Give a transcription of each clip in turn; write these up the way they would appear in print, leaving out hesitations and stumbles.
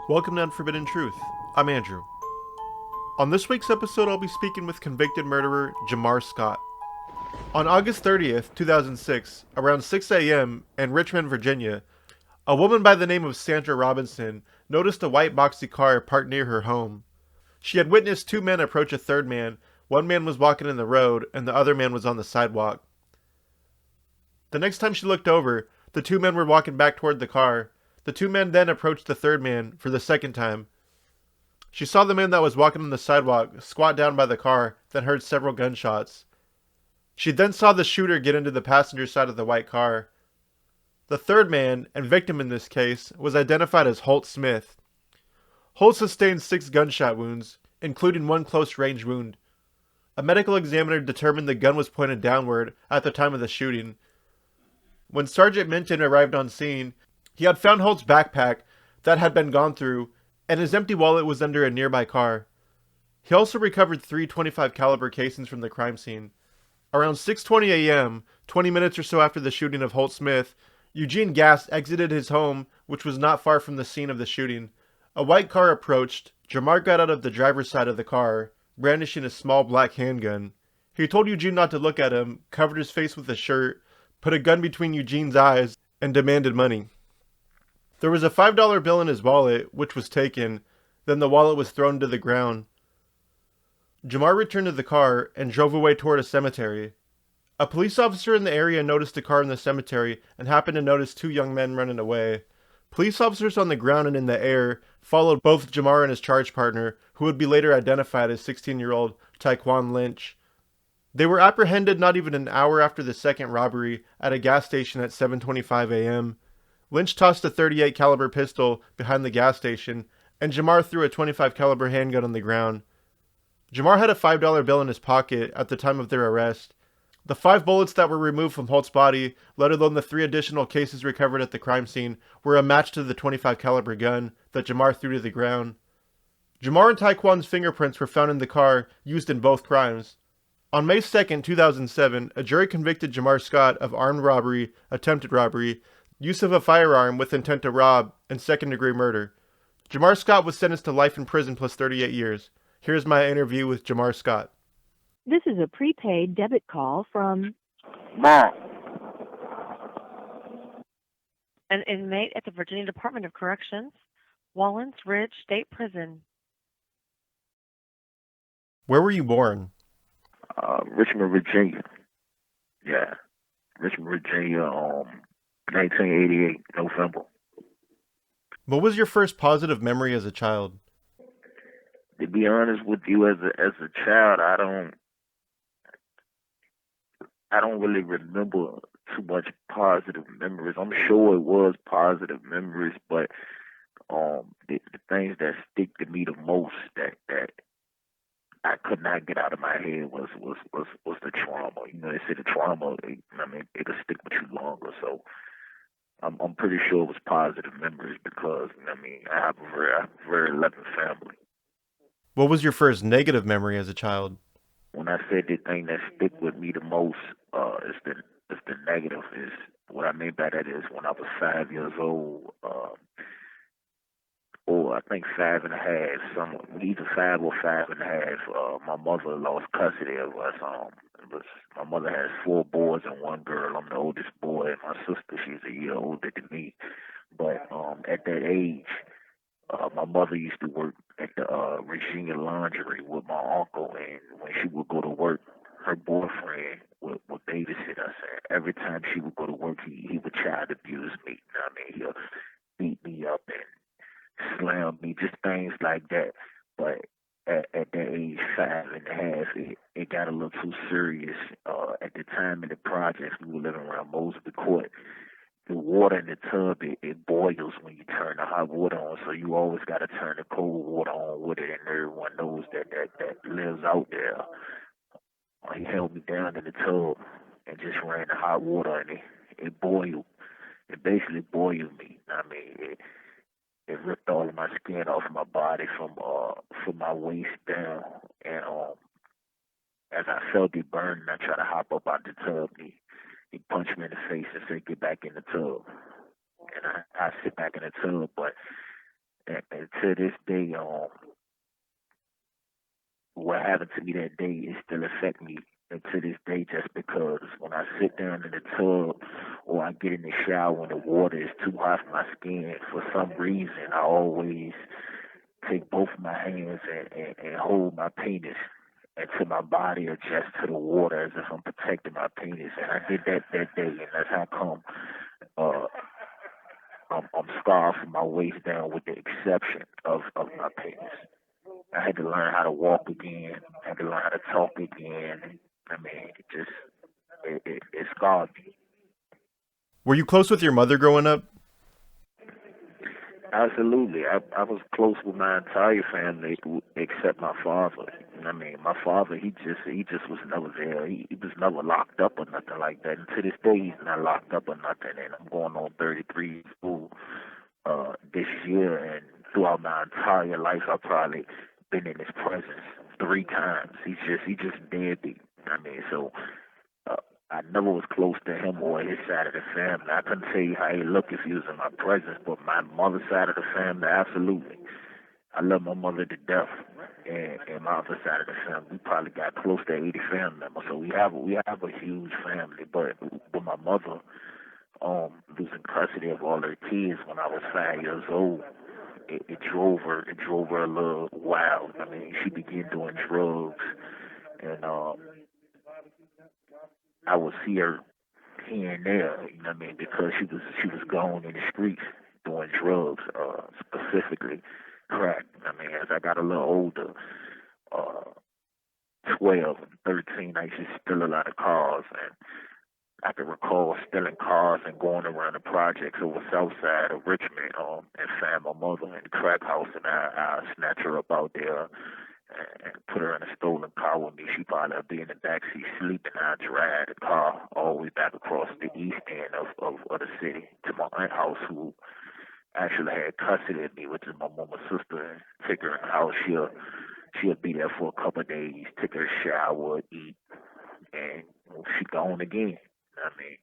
Welcome to Unforbidden Truth. I'm Andrew. On this week's episode, I'll be speaking with convicted murderer Jamar Scott. On August 30th, 2006, around 6 a.m. in Richmond, Virginia, a woman by the name of Sandra Robinson noticed a white boxy car parked near her home. She had witnessed two men approach a third man. One man was walking in the road, and the other man was on the sidewalk. The next time she looked over, the two men were walking back toward the car. The two men then approached the third man for the second time. She saw the man that was walking on the sidewalk squat down by the car, then heard several gunshots. She then saw the shooter get into the passenger side of the white car. The third man, and victim in this case, was identified as Holt Smith. Holt sustained 6 gunshot wounds, including one close-range wound. A medical examiner determined the gun was pointed downward at the time of the shooting. When Sergeant Minton arrived on scene, he had found Holt's backpack that had been gone through, and his empty wallet was under a nearby car. He also recovered 3 .25 caliber casings from the crime scene. Around 6:20 a.m., 20 minutes or so after the shooting of Holt Smith, Eugene Gast exited his home, which was not far from the scene of the shooting. A white car approached. Jamar got out of the driver's side of the car, brandishing a small black handgun. He told Eugene not to look at him, covered his face with a shirt, put a gun between Eugene's eyes, and demanded money. There was a $5 bill in his wallet, which was taken. Then the wallet was thrown to the ground. Jamar returned to the car and drove away toward a cemetery. A police officer in the area noticed the car in the cemetery and happened to notice 2 young men running away. Police officers on the ground and in the air followed both Jamar and his charge partner, who would be later identified as 16-year-old Tyquan Lynch. They were apprehended not even an hour after the second robbery at a gas station at 7:25 a.m. Lynch tossed a .38 caliber pistol behind the gas station, and Jamar threw a .25 caliber handgun on the ground. Jamar had a $5 bill in his pocket at the time of their arrest. The 5 bullets that were removed from Holt's body, let alone the 3 additional cases recovered at the crime scene, were a match to the .25 caliber gun that Jamar threw to the ground. Jamar and Tyquan's fingerprints were found in the car used in both crimes. On May 2nd, 2007, a jury convicted Jamar Scott of armed robbery, attempted robbery, use of a firearm with intent to rob, and second-degree murder. Jamar Scott was sentenced to life in prison plus 38 years. Here's my interview with Jamar Scott. This is a prepaid debit call from Mom, an inmate at the Virginia Department of Corrections, Wallens Ridge State Prison. Where were you born? Richmond, Virginia. Yeah, Richmond, Virginia, 1988, November. What was your first positive memory as a child? To be honest with you, as a child, I don't really remember too much positive memories. I'm sure it was positive memories, but the things that stick to me the most that I could not get out of my head was the trauma. You know, they say the trauma. It'll stick with you longer. So I'm pretty sure it was positive memories because I have a very loving family. What was your first negative memory as a child? When I said the thing that stick with me the most is the negative. Is what I mean by that is when I was 5 years old, or I think 5.5, either 5 or 5.5. My mother lost custody of us. My mother has 4 boys and 1 girl. I'm the oldest boy, and my sister, she's a year older than me. But at that age, my mother used to work at the Regina Laundry with my uncle, and when she would go to work, her boyfriend would babysit us. And every time she would go to work, he would child abuse me. You know what I mean? He'll beat me up and slam me, just things like that. But at that age, 5.5, it got a little too serious. At the time in the projects, we were living around Mosby Court. The water in the tub, it boils when you turn the hot water on, so you always got to turn the cold water on with it, and everyone knows that lives out there. He held me down in the tub and just ran the hot water, and it boiled. It basically boiled me. It ripped all of my skin off my body from my waist down, and as I felt it burning, I tried to hop up out the tub. He punched me in the face and said, "Get back in the tub." And I sit back in the tub, but And to this day, what happened to me that day, it still affect me. And to this day, just because when I sit down in the tub or I get in the shower and the water is too hot for my skin, for some reason, I always take both of my hands and hold my penis until my body adjusts to the water as if I'm protecting my penis. And I did that day, and that's how come uh, I'm scarred from my waist down with the exception of my penis. I had to learn how to walk again. I had to learn how to talk again. I mean, it scarred me. Were you close with your mother growing up? Absolutely. I was close with my entire family except my father. I mean, my father, he just was never there. He was never locked up or nothing like that. And to this day, he's not locked up or nothing. And I'm going on 33 years old this year, and throughout my entire life, I've probably been in his presence 3 times. He just deadbeat. I mean, so uh, I never was close to him or his side of the family. I couldn't tell you how he looked if he was in my presence, but my mother's side of the family, absolutely. I love my mother to death, and my other side of the family, we probably got close to 80 family members. So we have a huge family. But with my mother, losing custody of all her kids when I was 5 years old, it drove her a little wild. I mean, she began doing drugs, and I would see her here and there, you know what I mean, because she was gone in the streets doing drugs, specifically crack. I mean, as I got a little older, uh, 12 and 13, I used to steal a lot of cars, and I can recall stealing cars and going around the projects over South Side of Richmond, and find my mother in the crack house, and I snatch her up out there and put her in a stolen car with me. She probably would be in the backseat sleeping. I drive the car all the way back across the east end of the city to my aunt house, who actually had custody of me, which is my mama's sister, and take her in the house. She'll be there for a couple of days, take her shower, eat, and she gone again. I mean,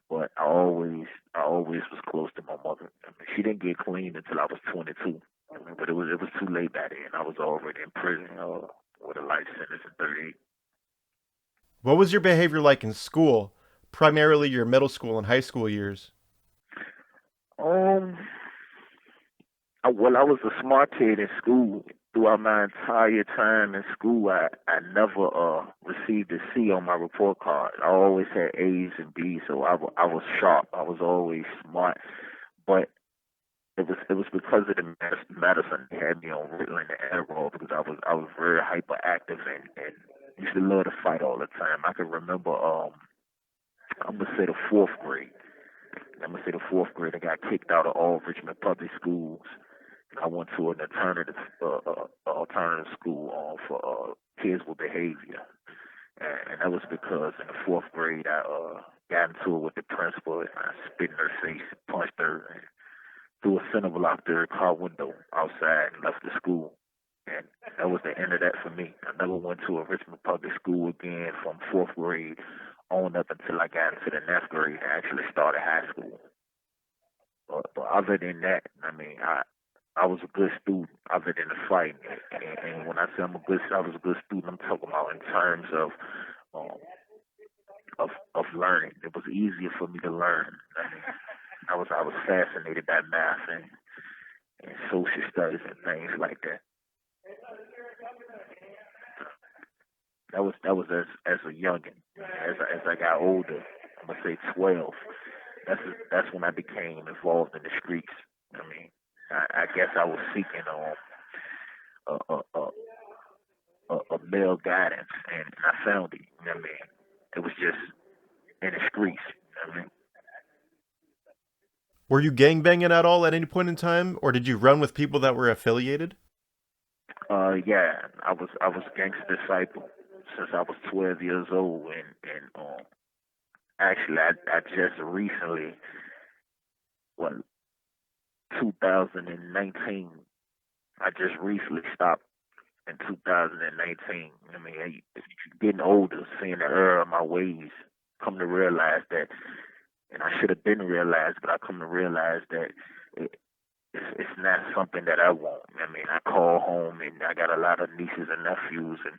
but I always was close to my mother. I mean, she didn't get clean until I was 22. I mean, but it was too late by then. I was already in prison with a life sentence at 38. What was your behavior like in school, primarily your middle school and high school years? Um, I was a smart kid in school. Throughout my entire time in school, I never received a C on my report card. I always had A's and B's, so I was sharp. I was always smart. But it was because of the medicine they had me on Ritalin and Adderall, because I was very hyperactive and used to love to fight all the time. I can remember I'm gonna say the fourth grade. I'm gonna say the fourth grade. I got kicked out of all Richmond public schools. I went to an alternative school for kids with behavior, and that was because in the fourth grade I got into it with the principal, and I spit in her face, punched her, and threw a cinder block through her car window outside and left the school. And that was the end of that for me. I never went to a Richmond public school again from fourth grade on up until I got into the 9th grade and actually started high school. But other than that, I mean, I was a good student other than the fighting. And when I say I was a good student, I'm talking about in terms um, of learning. It was easier for me to learn. I mean, I was fascinated by math and social studies and things like that. That was as a youngin. As I got older, I'm gonna say 12. That's when I became involved in the streets. I mean, I guess I was seeking a, a, a, a male guidance, and I found it. You know what I mean? It was just in the streets. You know what I mean? Were you gangbanging at all at any point in time, or did you run with people that were affiliated? Yeah, I was a gangster disciple since I was 12 years old, and actually I just recently, what, 2019. I just recently stopped in 2019. I mean, getting older, seeing the error of my ways, come to realize that, and I should have been realized, but I come to realize that it's not something that I want. I mean, I call home and I got a lot of nieces and nephews, and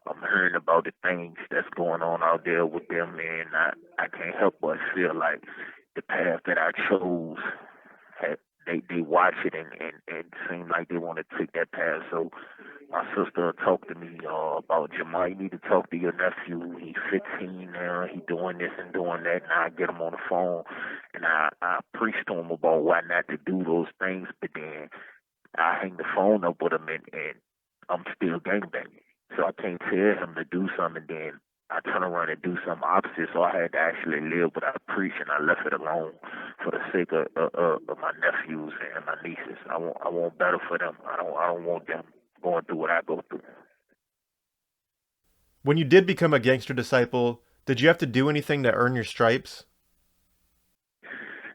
I'm hearing about the things that's going on out there with them, and I can't help but feel like the path that I chose, had, they watch it and seem like they want to take that path. So my sister talked to me about Jamar. You need to talk to your nephew. He's 15 now. He doing this and doing that. And I get him on the phone, and I preach to him about why not to do those things. But then I hang the phone up with him, and I'm still gangbanging. So I can't tell him to do something, and then I turn around and do something opposite. So I had to actually live without preaching. I left it alone for the sake of my nephews and my nieces. I want better for them. I don't want them going through what I go through. When you did become a gangster disciple, did you have to do anything to earn your stripes?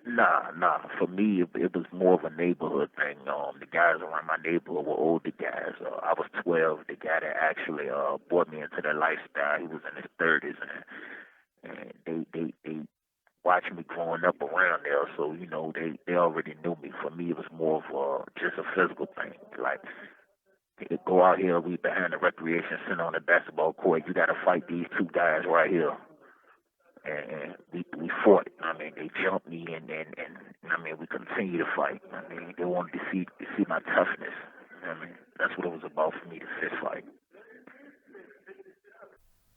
Nah. For me, it was more of a neighborhood thing. The guys around my neighborhood were older guys. I was 12. The guy that actually brought me into that lifestyle, he was in his 30s, and they watched me growing up around there. So they already knew me. For me, it was more of just a physical thing. Like, they go out here, we behind the recreation center on the basketball court. You got to fight these two guys right here. And we fought. I mean, they jumped me, and I mean, we continued to fight. I mean, they wanted to see my toughness. I mean, that's what it was about for me, to fist fight.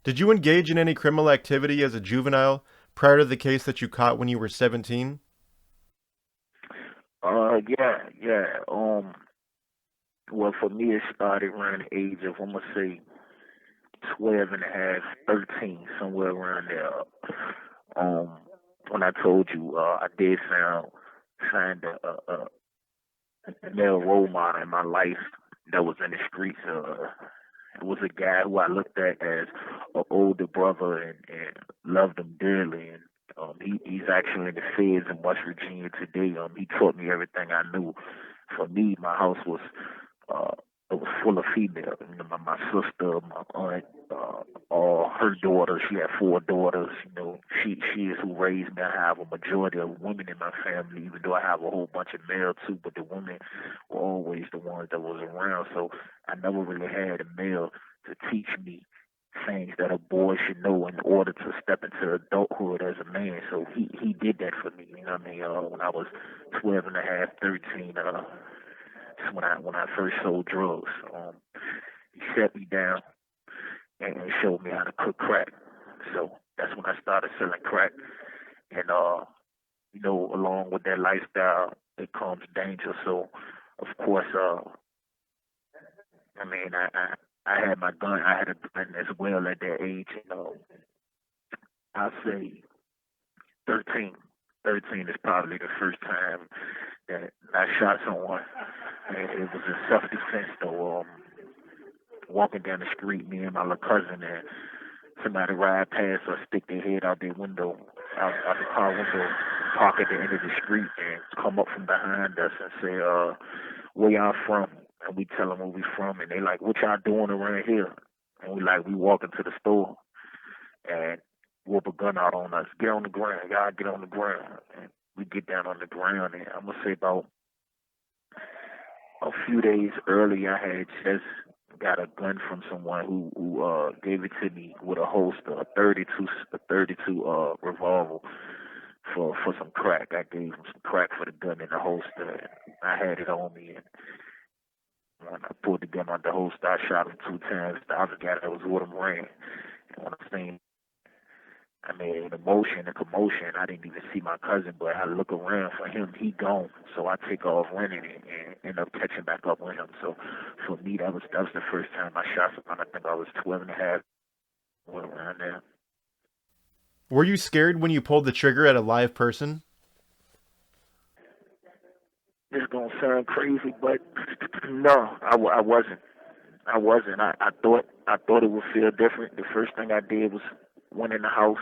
Did you engage in any criminal activity as a juvenile prior to the case that you caught when you were 17? Yeah. Well, for me, it started around the age of, I'm gonna say, 12 and a half, 13, somewhere around there. Um, when I told you, I did find a male role model in my life that was in the streets. It was a guy who I looked at as an older brother and loved him dearly. And he's actually in the feds in West Virginia today. He taught me everything I knew. For me, my house was uh, it was full of females. My sister, my aunt, all her daughters. She had 4 daughters. She is who raised me. I have a majority of women in my family, even though I have a whole bunch of male too. But the women were always the ones that was around. So I never really had a male to teach me things that a boy should know in order to step into adulthood as a man. So he did that for me. You know what I mean? When I was 12 and a half, 13, that's when I first sold drugs. He set me down and showed me how to cook crack. So that's when I started selling crack. And along with that lifestyle, it comes danger. So of course, I mean, I had my gun. I had a gun as well at that age. I'll say 13. 13 is probably the first time that I shot someone. And it was in self-defense, though. Walking down the street, me and my little cousin, and somebody ride past or stick their head out their window, out the car window, park at the end of the street, and come up from behind us and say, where y'all from? And we tell them where we from, and they like, what y'all doing around here? And we walking to the store, and whoop a gun out on us. Get on the ground. Y'all get on the ground. And we get down on the ground, and I'm going to say about a few days earlier, I had just got a gun from someone who gave it to me with a holster, a 32 revolver for some crack. I gave him some crack for the gun in the holster. And I had it on me, and when I pulled the gun out the holster, I shot him 2 times. The other guy that was with him ran. And when I seen, I mean, the commotion, I didn't even see my cousin, but I look around for him, he gone. So I take off running and end up catching back up with him. So for me, that was the first time I shot someone. I think I was 12 and a half, around there. Were you scared when you pulled the trigger at a live person? This is gonna sound crazy, but no, I wasn't. I wasn't. I thought it would feel different. The first thing I did was went in the house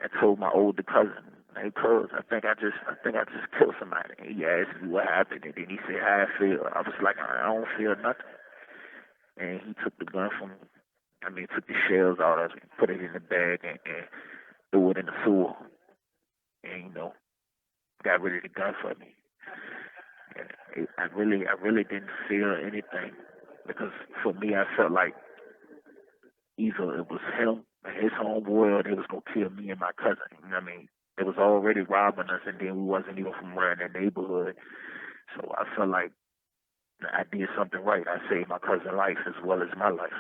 and told my older cousin, "Hey, cuz, I think I just killed somebody." And he asked me what happened, and then he said how I feel. I was like, I don't feel nothing. And he took the gun from me. I mean, took the shells out of it, put it in the bag, and threw it in the sewer, and got rid of the gun for me. And I really didn't feel anything because for me, I felt like either it was him and his homeboy, or they was gonna kill me and my cousin. You know what I mean? They was already robbing us, and then we wasn't even from around that neighborhood. So I felt like I did something right. I saved my cousin's life as well as my life.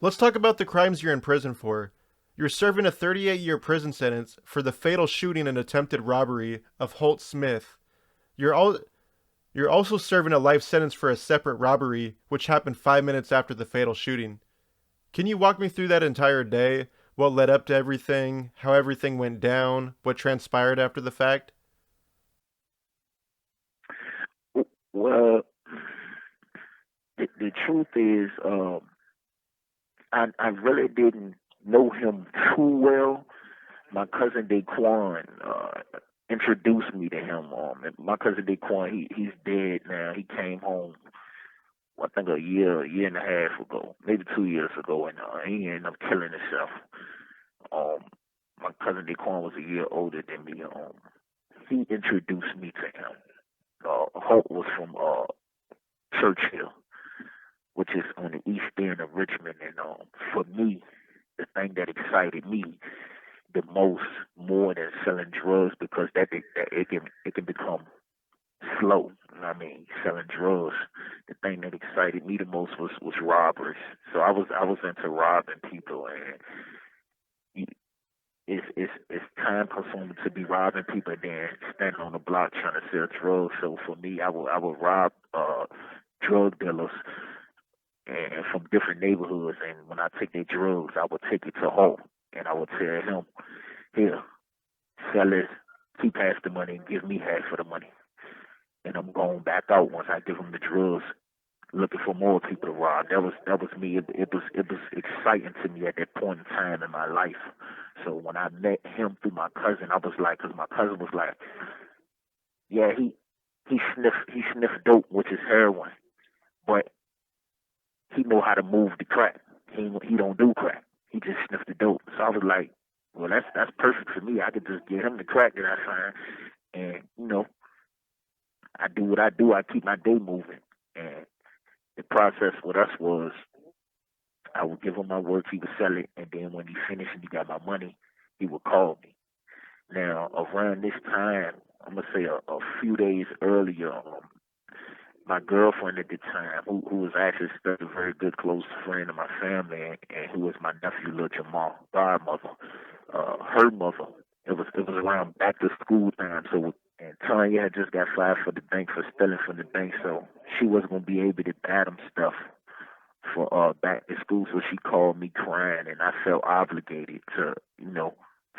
Let's talk about the crimes you're in prison for. You're serving a 38-year prison sentence for the fatal shooting and attempted robbery of Holt Smith. You're also serving a life sentence for a separate robbery, which happened 5 minutes after the fatal shooting. Can you walk me through that entire day? What led up to everything? How everything went down? What transpired after the fact? Well, the truth is, I really didn't know him too well. My cousin Daquan introduced me to him. My cousin Daquan, he's dead now. He came home, I think a year and a half ago, maybe 2 years ago, and he ended up killing himself. Um, my cousin Daquan was a year older than me. He introduced me to him. Holt was from Churchill, which is on the east end of Richmond, and for me, the thing that excited me the most, more than selling drugs, because that it can become slow. You know what I mean? Selling drugs. The thing that excited me the most was robberies. So I was into robbing people, and it's time consuming to be robbing people and then standing on the block trying to sell drugs. So for me, I would rob drug dealers and from different neighborhoods, and when I take their drugs, I would take it to Holt, and I would tell him, here, sell it, keep half the money, and give me half of the money. And I'm going back out once I give him the drugs, looking for more people to rob. That was me. It was exciting to me at that point in time in my life. So when I met him through my cousin, I was like, because my cousin was like, yeah, he sniffed dope, which is heroin, but he know how to move the crack. He don't do crack. He just sniffed the dope. So I was like, well, that's perfect for me. I could just give him the crack that I find, and I do what I do. I keep my day moving. And the process with us was, I would give him my work, he would sell it, and then when he finished and he got my money, he would call me. Now, around this time, I'm gonna say a few days earlier, my girlfriend at the time, who was actually still a very good close friend of my family, and who was my nephew, little Jamar, godmother, her mother. It was around back to school time, so and Tanya had just got fired for the bank for stealing from the bank, so she wasn't gonna be able to buy them stuff for back to school. So she called me crying, and I felt obligated to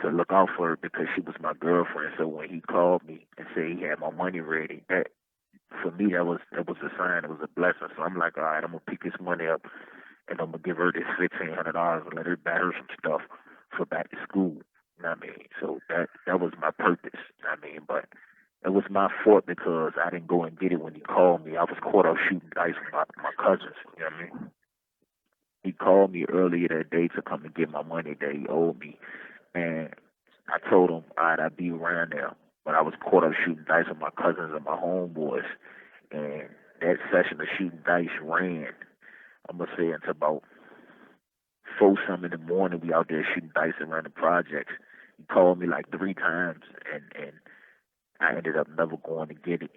to look out for her because she was my girlfriend. So when he called me and said he had my money ready, that for me that was a sign, it was a blessing. So I'm like, all right, I'm gonna pick this money up and I'm gonna give her this $1,500 and let her buy her some stuff for back to school. You know what I mean? So that was my purpose. You know what I mean? But it was my fault because I didn't go and get it when he called me. I was caught up shooting dice with my cousins. You know what I mean? He called me earlier that day to come and get my money that he owed me. And I told him, all right, I'd be around there. But I was caught up shooting dice with my cousins and my homeboys. And that session of shooting dice ran, I'm going to say, until about 4-something in the morning. We out there shooting dice around the projects. He called me like 3 times, and I ended up never going to get it.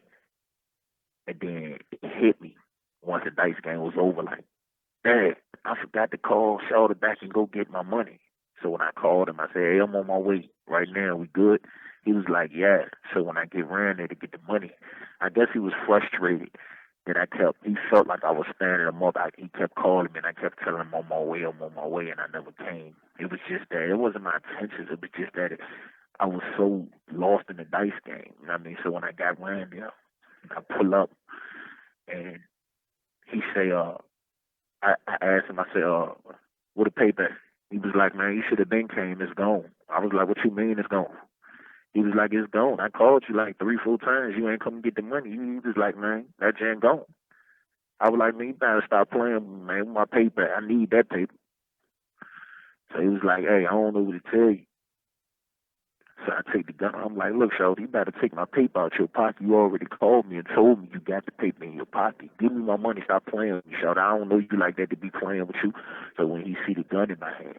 And then it hit me once the dice game was over, like, dang, I forgot to call Shawty back and go get my money. So when I called him, I said, hey, I'm on my way right now. We good? He was like, yeah. So when I get around there to get the money, I guess he was frustrated that he felt like I was standing him up. He kept calling me, and I kept telling him I'm on my way, and I never came. It was just that. It wasn't my intentions. It was just that I was so lost in the dice game. You know what I mean? So when I got around there, I pull up, and he say, I asked him, I said, what a payback. He was like, man, you should have been came. It's gone. I was like, what you mean it's gone? He was like, it's gone. I called you like 3-4 times. You ain't come get the money. He was like, man, that jam gone. I was like, man, you better stop playing, man, with my paper. I need that paper. So he was like, hey, I don't know what to tell you. So I take the gun. I'm like, look, shorty, you better take my paper out your pocket. You already called me and told me you got the paper in your pocket. Give me my money. Stop playing with me, shorty. I don't know you like that to be playing with you. So when he see the gun in my hand,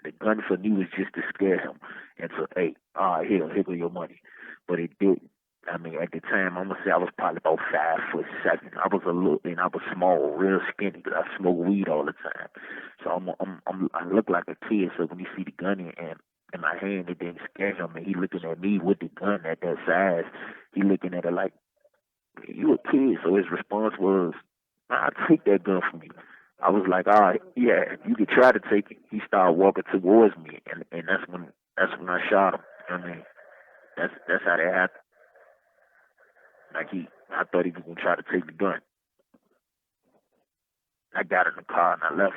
the gun for me was just to scare him and to, hey, all right, here go your money. But it didn't. I mean, at the time, I'm gonna say I was probably about 5'7". I was a little, and I was small, real skinny, because I smoke weed all the time. So I look like a kid. So when you see the gun in my hand, it didn't scare him, and he looking at me with the gun at that size. He looking at it like, you a kid. So his response was, nah, take that gun from me. I was like, all right, yeah, you could try to take it. He started walking towards me, and that's when I shot him. I mean, that's how that happened. Like I thought he was gonna try to take the gun. I got in the car and I left.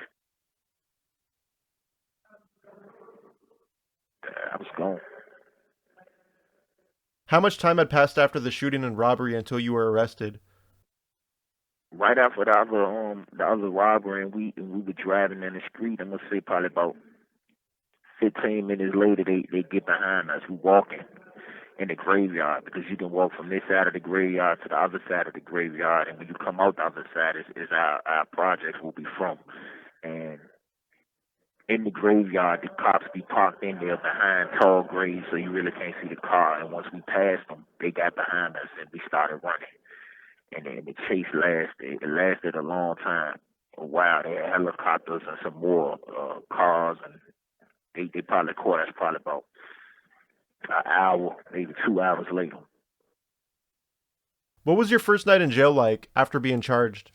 I was gone. How much time had passed after the shooting and robbery until you were arrested? Right after the other robbery, and we were driving in the street. I'm gonna say probably about 15 minutes later, they get behind us. We walking in the graveyard, because you can walk from this side of the graveyard to the other side of the graveyard, and when you come out the other side is our projects will be from. And in the graveyard, the cops be parked in there behind tall graves, so you really can't see the car. And once we passed them, they got behind us and we started running. And then the chase lasted. It lasted a long time. A while. They had helicopters and some more cars, and they probably caught us probably about an hour, maybe 2 hours later. What was your first night in jail like after being charged?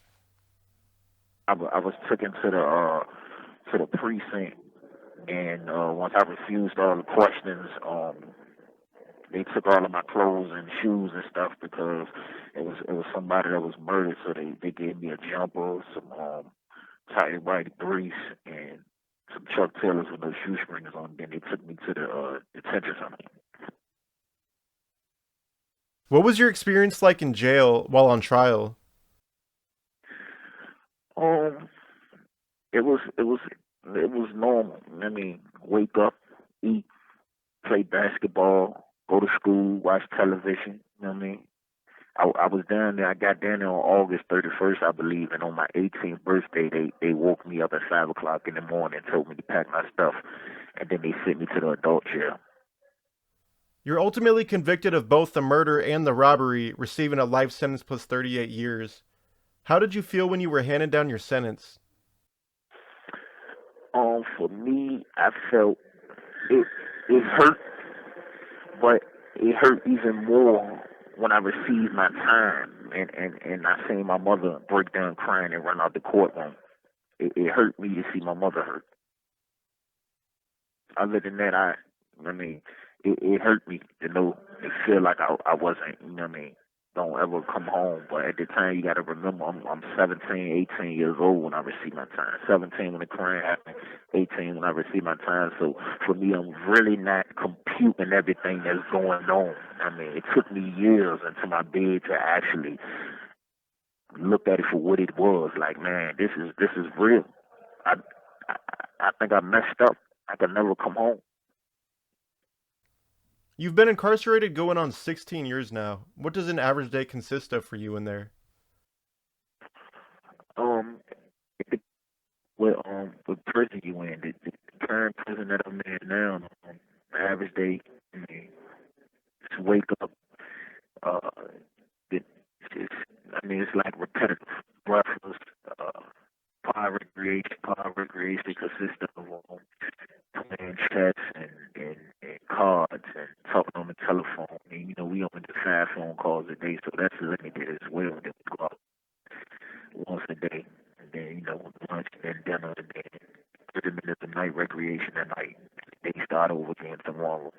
I was taken to the precinct, and once I refused all the questions, they took all of my clothes and shoes and stuff, because it was somebody that was murdered. So they gave me a jumper, some tight white grease, and some Chuck Taylors with no shoestrings on. Then they took me to the detention center. What was your experience like in jail while on trial? Um, it was normal. I mean, wake up, eat, play basketball, go to school, watch television. You know what I mean? I was down there. I got down there on August 31st, I believe, and on my 18th birthday, they woke me up at 5 o'clock in the morning and told me to pack my stuff, and then they sent me to the adult jail. You're ultimately convicted of both the murder and the robbery, receiving a life sentence plus 38 years. How did you feel when you were handed down your sentence? For me, I felt it hurt, but it hurt even more when I received my time, and I seen my mother break down crying and run out the courtroom. It hurt me to see my mother hurt. Other than that, I mean, it hurt me to know, to feel like I wasn't, you know what I mean, don't ever come home. But at the time, you got to remember, I'm 17, 18 years old when I received my time. 17 when the crime happened, 18 when I received my time. So for me, I'm really not computing everything that's going on. I mean, it took me years into my bed to actually look at it for what it was. Like, man, this is real. I I, I think I messed up. I could never come home. You've been incarcerated going on 16 years now. What does an average day consist of for you in there? Um, what prison you in? The current prison that I'm in now, the average day, I mean, just wake up. Uh, it, it's like repetitive, breathless. Power recreation consists of playing chess and cards and talking on the telephone. And, you know, we only do 5 phone calls a day, so that's limited as well. Then we go out once a day, and then, you know, lunch and then dinner, and then 30 minutes of night recreation at night. They start over again tomorrow.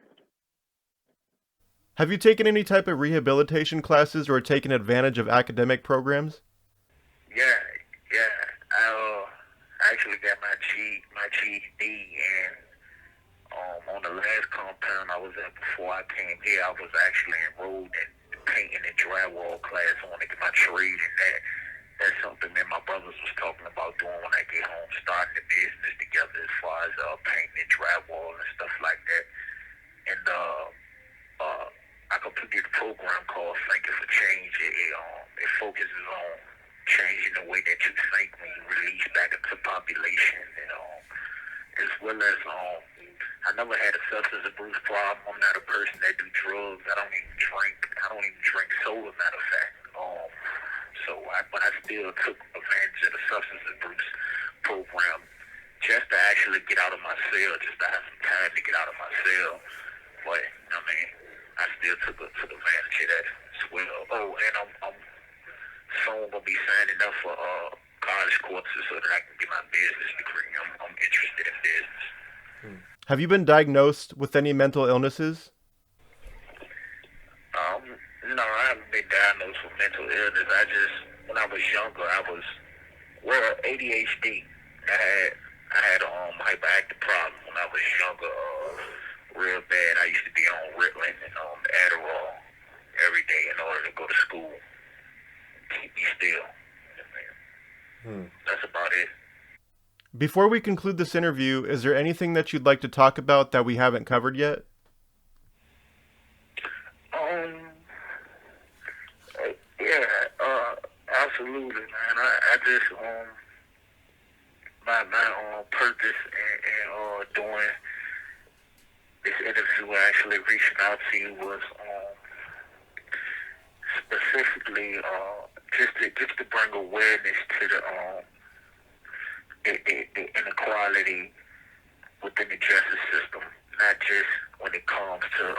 Have you taken any type of rehabilitation classes or taken advantage of academic programs? Yeah, yeah. I actually got my GED, and on the last compound I was at before I came here, I was actually enrolled in the painting and drywall class. I want to get my trade in that. That's something that my brothers was talking about doing when I get home, starting the business together as far as painting and drywall and stuff like that. And program called Thinking for Change. It focuses on changing the way that you think when you release back into population, and as well as I never had a substance abuse problem. I'm not a person that do drugs. I don't even drink soda, matter of fact. But I still took advantage of the substance abuse program just to actually get out of my cell, just to have some time to get out of my cell. But I still took advantage of that as well. Oh, and I'm soon gonna be signing up for college courses so that I can get my business degree. I'm interested in business. Have you been diagnosed with any mental illnesses? No, I haven't been diagnosed with mental illness. When I was younger, ADHD. I had a hyperactive problem when I was younger, real bad. I used to be on Ritalin and Adderall every day in order to go to school. Keep me still. That's about it. Before we conclude this interview, is there anything that you'd like to talk about that we haven't covered yet? Absolutely, man. I just my purpose and doing this interview, actually reaching out to you, was specifically just to bring awareness to the inequality within the justice system, not just when it comes to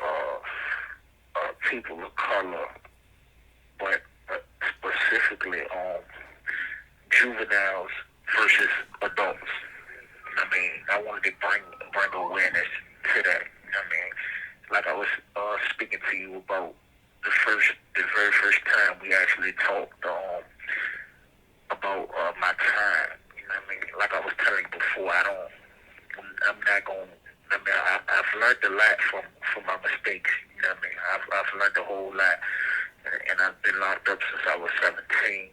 people of color, but specifically on juveniles versus adults. I wanted to bring awareness to that. Like I was speaking to you about the very first time we actually talked about my time. Like I was telling you before, I'm not going. I've learned a lot from my mistakes. I've learned a whole lot, and I've been locked up since I was 17.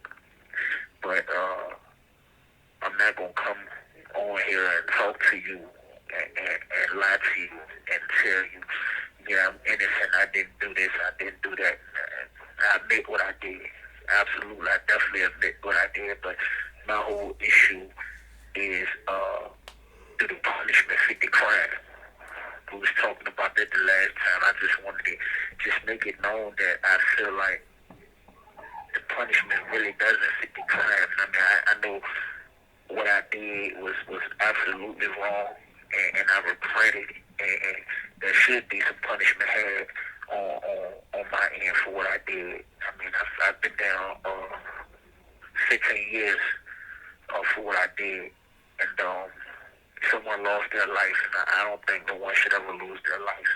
But I'm not gonna come on here and talk to you and lie to you and tell you, yeah, I'm innocent. I didn't do this. I didn't do that. I admit what I did. Absolutely, I definitely admit what I did. But my whole issue is do the punishment fit the crime? We was talking about that the last time. I just wanted to just make it known that I feel like the punishment really doesn't fit the crime. I know what I did was absolutely wrong, and I regret it, and there should be some punishment had on my end for what I did. I've been down 15 years for what I did, and someone lost their life, and I don't think no one should ever lose their life.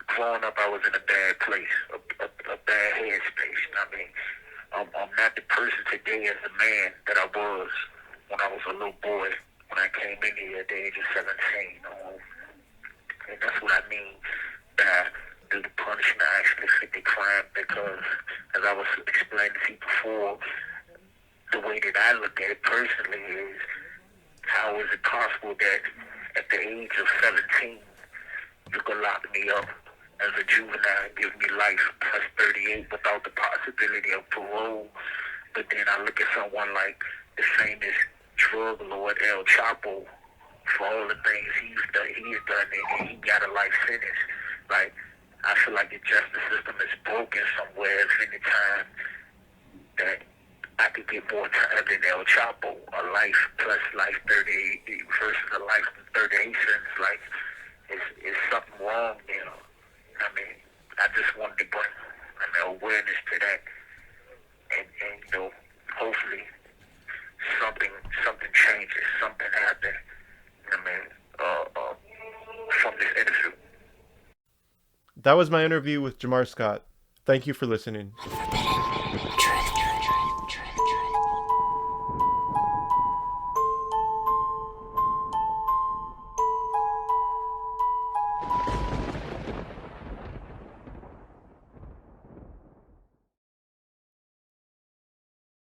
Growing up, I was in a bad place, a bad headspace. I'm not the person today as a man that I was when I was a little boy, when I came in here at the age of 17. And that's what I mean by do the punishment actually fit the crime, because as I was explaining to you before, the way that I look at it personally is, how is it possible that at the age of 17, you could lock me up as a juvenile and give me life plus 38 without the possibility of parole? But then I look at someone like the famous drug lord El Chapo, for all the things he's done, and he got a life sentence. Like, I feel like the justice system is broken somewhere. If any time that I could get more time than El Chapo, a life plus life 38 versus a life 38 sentence, like, it's something wrong there. I just wanted to bring awareness to that, and hopefully something changes, something happens. From this interview. That was my interview with Jamar Scott. Thank you for listening.